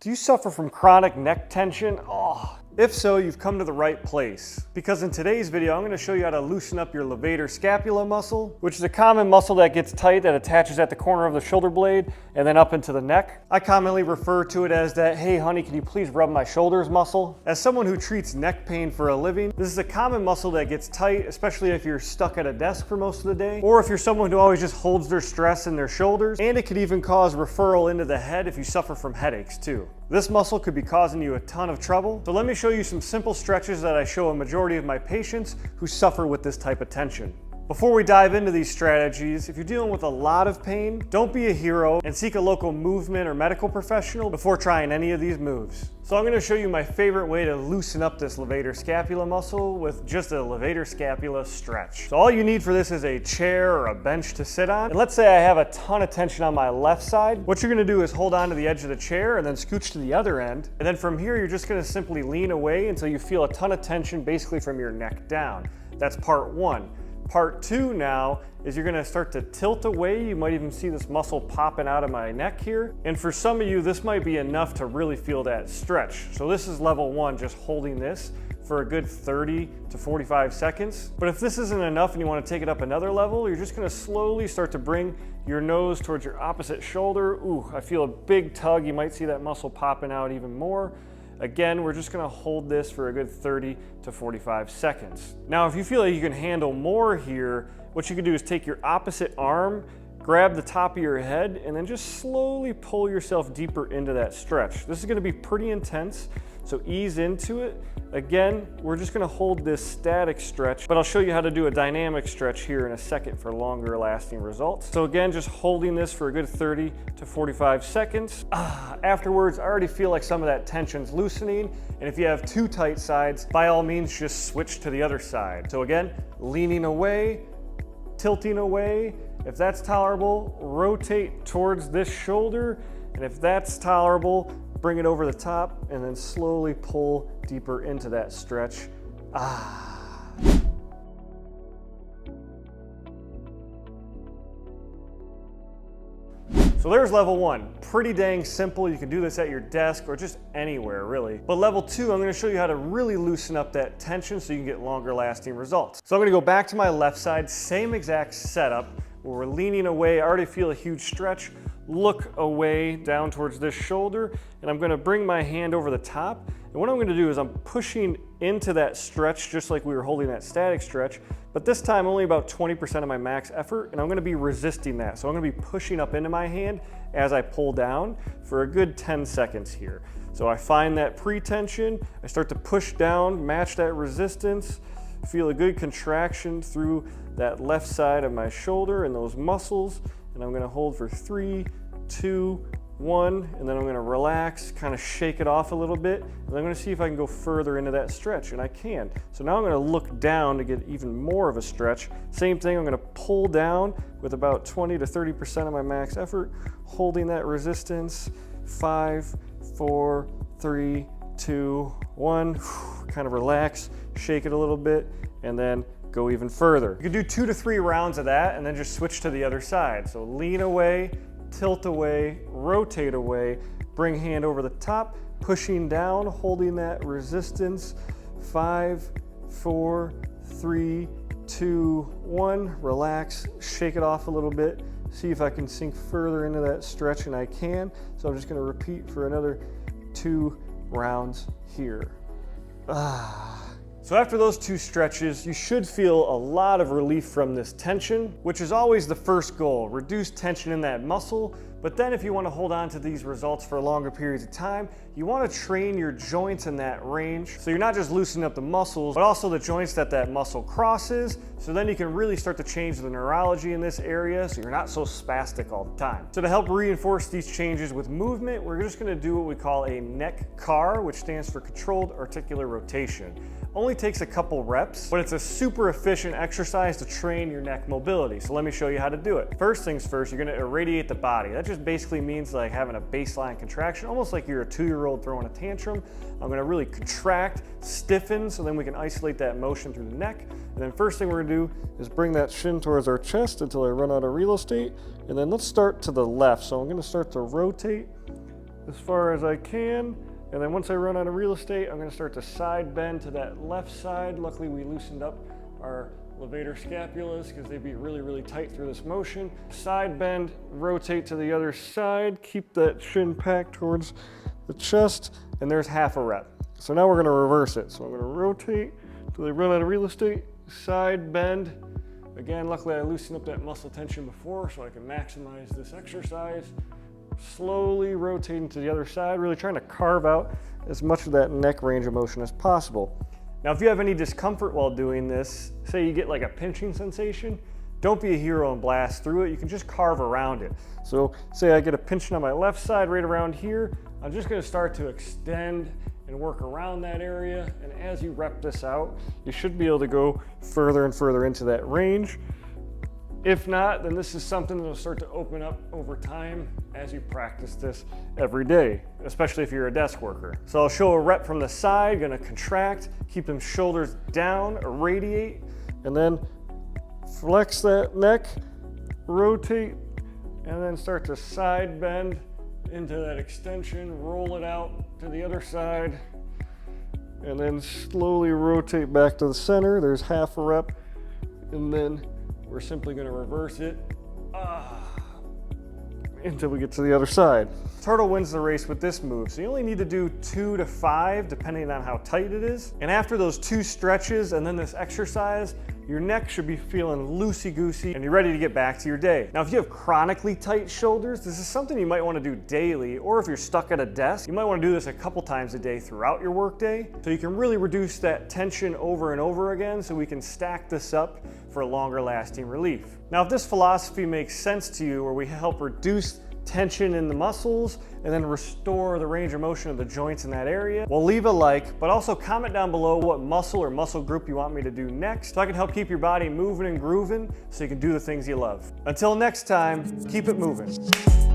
Do you suffer from chronic neck tension? Oh, if so, you've come to the right place. Because in today's video, I'm going to show you how to loosen up your levator scapula muscle, which is a common muscle that gets tight that attaches at the corner of the shoulder blade and then up into the neck. I commonly refer to it as that, hey honey, can you please rub my shoulders muscle? As someone who treats neck pain for a living, this is a common muscle that gets tight, especially if you're stuck at a desk for most of the day, or if you're someone who always just holds their stress in their shoulders, and it could even cause referral into the head if you suffer from headaches too. This muscle could be causing you a ton of trouble, so let me show you some simple stretches that I show a majority of my patients who suffer with this type of tension. Before we dive into these strategies, if you're dealing with a lot of pain, don't be a hero and seek a local movement or medical professional before trying any of these moves. So I'm going to show you my favorite way to loosen up this levator scapula muscle with just a levator scapula stretch. So all you need for this is a chair or a bench to sit on. And let's say I have a ton of tension on my left side. What you're going to do is hold on to the edge of the chair and then scooch to the other end. And then from here, you're just going to simply lean away until you feel a ton of tension basically from your neck down. That's part one. Part two now is you're gonna start to tilt away. You might even see this muscle popping out of my neck here. And for some of you, this might be enough to really feel that stretch. So this is level one, just holding this for a good 30 to 45 seconds. But if this isn't enough and you wanna take it up another level, you're just gonna slowly start to bring your nose towards your opposite shoulder. Ooh, I feel a big tug. You might see that muscle popping out even more. Again, we're just gonna hold this for a good 30 to 45 seconds. Now, if you feel like you can handle more here, what you can do is take your opposite arm, grab the top of your head, and then just slowly pull yourself deeper into that stretch. This is gonna be pretty intense, so ease into it. Again, we're just gonna hold this static stretch, but I'll show you how to do a dynamic stretch here in a second for longer lasting results. So again, just holding this for a good 30 to 45 seconds. Afterwards, I already feel like some of that tension's loosening, and if you have too tight sides, by all means, just switch to the other side. So again, leaning away, tilting away. If that's tolerable, rotate towards this shoulder, and if that's tolerable, bring it over the top and then slowly pull deeper into that stretch. So there's level one. Pretty dang simple. You can do this at your desk or just anywhere really. But level two, I'm gonna show you how to really loosen up that tension so you can get longer lasting results. So I'm gonna go back to my left side, same exact setup where we're leaning away. I already feel a huge stretch. Look away down towards this shoulder, and I'm gonna bring my hand over the top. And what I'm gonna do is I'm pushing into that stretch just like we were holding that static stretch, but this time only about 20% of my max effort, and I'm gonna be resisting that. So I'm gonna be pushing up into my hand as I pull down for a good 10 seconds here. So I find that pre-tension, I start to push down, match that resistance, feel a good contraction through that left side of my shoulder and those muscles, and I'm gonna hold for 3, 2, 1, and then I'm gonna relax, kind of shake it off a little bit, and I'm gonna see if I can go further into that stretch, and I can. So now I'm gonna look down to get even more of a stretch. Same thing, I'm gonna pull down with about 20 to 30% of my max effort, holding that resistance. 5, 4, 3, 2, 1, kind of relax, shake it a little bit, and then go even further. You can do 2 to 3 rounds of that and then just switch to the other side. So lean away, tilt away, rotate away, bring hand over the top, pushing down, holding that resistance. 5, 4, 3, 2, 1, relax, shake it off a little bit, see if I can sink further into that stretch, and I can. So I'm just gonna repeat for another 2 rounds here. So after those 2 stretches, you should feel a lot of relief from this tension, which is always the first goal, reduce tension in that muscle. But then if you want to hold on to these results for longer periods of time, you want to train your joints in that range. So you're not just loosening up the muscles, but also the joints that muscle crosses. So then you can really start to change the neurology in this area so you're not so spastic all the time. So to help reinforce these changes with movement, we're just going to do what we call a neck CAR, which stands for Controlled Articular Rotation. Only takes a couple reps, but it's a super efficient exercise to train your neck mobility. So let me show you how to do it. First things first, you're gonna irradiate the body. That just basically means like having a baseline contraction, almost like you're a 2-year-old throwing a tantrum. I'm gonna really contract, stiffen, so then we can isolate that motion through the neck. And then first thing we're gonna do is bring that shin towards our chest until I run out of real estate. And then let's start to the left. So I'm gonna start to rotate as far as I can. And then once I run out of real estate, I'm gonna start to side bend to that left side. Luckily, we loosened up our levator scapulas because they'd be really, really tight through this motion. Side bend, rotate to the other side, keep that shin packed towards the chest, and there's half a rep. So now we're gonna reverse it. So I'm gonna rotate till I run out of real estate, side bend. Again, luckily I loosened up that muscle tension before so I can maximize this exercise. Slowly rotating to the other side, really trying to carve out as much of that neck range of motion as possible. Now, if you have any discomfort while doing this, say you get like a pinching sensation, don't be a hero and blast through it. You can just carve around it. So say I get a pinching on my left side right around here, I'm just gonna start to extend and work around that area. And as you rep this out, you should be able to go further and further into that range. If not, then this is something that'll start to open up over time as you practice this every day, especially if you're a desk worker. So I'll show a rep from the side, gonna contract, keep them shoulders down, irradiate, and then flex that neck, rotate, and then start to side bend into that extension, roll it out to the other side, and then slowly rotate back to the center. There's half a rep, and then we're simply going to reverse it until we get to the other side. Turtle wins the race with this move, so you only need to do 2 to 5 depending on how tight it is. And after those 2 stretches and then this exercise, your neck should be feeling loosey-goosey and you're ready to get back to your day. Now, if you have chronically tight shoulders, this is something you might want to do daily, or if you're stuck at a desk, you might want to do this a couple times a day throughout your workday, so you can really reduce that tension over and over again, so we can stack this up for longer lasting relief. Now, if this philosophy makes sense to you, where we help reduce tension in the muscles and then restore the range of motion of the joints in that area, well, leave a like, but also comment down below what muscle or muscle group you want me to do next, so I can help keep your body moving and grooving so you can do the things you love. Until next time, keep it moving.